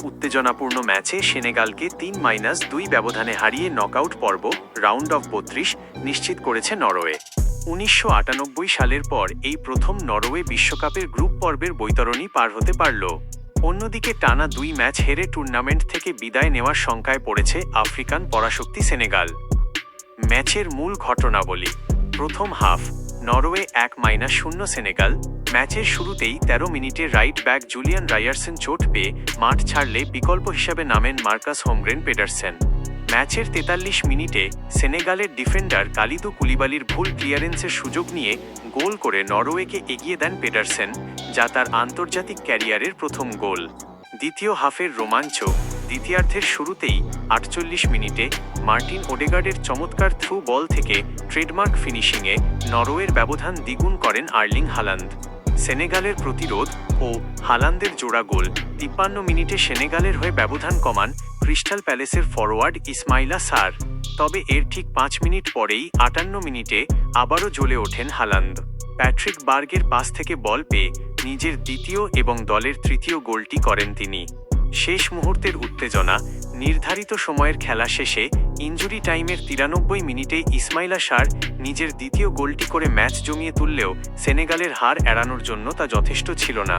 উত্তেজনাপূর্ণ ম্যাচে সেনেগালকে 3-2 ব্যবধানে হারিয়ে নকআউট পর্ব রাউন্ড অফ 32 নিশ্চিত করেছে নরওয়ে। 1998 সালের পর এই প্রথম নরওয়ে বিশ্বকাপের গ্রুপ পর্বের বৈতরণী পার হতে পারল। অন্যদিকে টানা 2 ম্যাচ হেরে টুর্নামেন্ট থেকে বিদায় নেওয়ার শঙ্কায় পড়েছে আফ্রিকান পরাশক্তি সেনেগাল। ম্যাচের মূল ঘটনাবলী। প্রথম হাফ, নরওয়ে 1-0 সেনেগাল। ম্যাচের শুরুতেই 13 মিনিটে রাইট ব্যাক জুলিয়ান রায়ারসন চোট পেয়ে মাঠ ছাড়লে বিকল্প হিসাবে নামেন মার্কাস হোমগ্রেন পেডারসেন। ম্যাচের 43 মিনিটে সেনেগালের ডিফেন্ডার কালিদু কুলিবালির ভুল ক্লিয়ারেন্সের সুযোগ নিয়ে গোল করে নরওয়েকে এগিয়ে দেন পেডারসেন, যা তার আন্তর্জাতিক ক্যারিয়ারের প্রথম গোল। দ্বিতীয় হাফের রোমাঞ্চ। দ্বিতীয়ার্ধের শুরুতেই 48 মিনিটে মার্টিন ওডেগার্ডের চমৎকার থ্রু বল থেকে ট্রেডমার্ক ফিনিশিংয়ে নরওয়ের ব্যবধান দ্বিগুণ করেন আর্লিং হালান্দ। সেনেগালের প্রতিরোধ ও হালান্দের জোড়া গোল। 53 মিনিটে সেনেগালের হয়ে ব্যবধান কমান ক্রিস্টাল প্যালেসের ফরোয়ার্ড ইসমাইলা সার। তবে এর ঠিক 5 মিনিট পরেই 58 মিনিটে আবারও জ্বলে ওঠেন হালান্দ। প্যাট্রিক বার্গের পাস থেকে বল পেয়ে নিজের দ্বিতীয় এবং দলের তৃতীয় গোলটি করেন তিনি। শেষ মুহূর্তের উত্তেজনা। নির্ধারিত সময়ের খেলা শেষে ইনজুরি টাইমের 93 মিনিটে ইসমাইলা সার নিজের দ্বিতীয় গোলটি করে ম্যাচ জমিয়ে তুললেও সেনেগালের হার এড়ানোর জন্য তা যথেষ্ট ছিল না।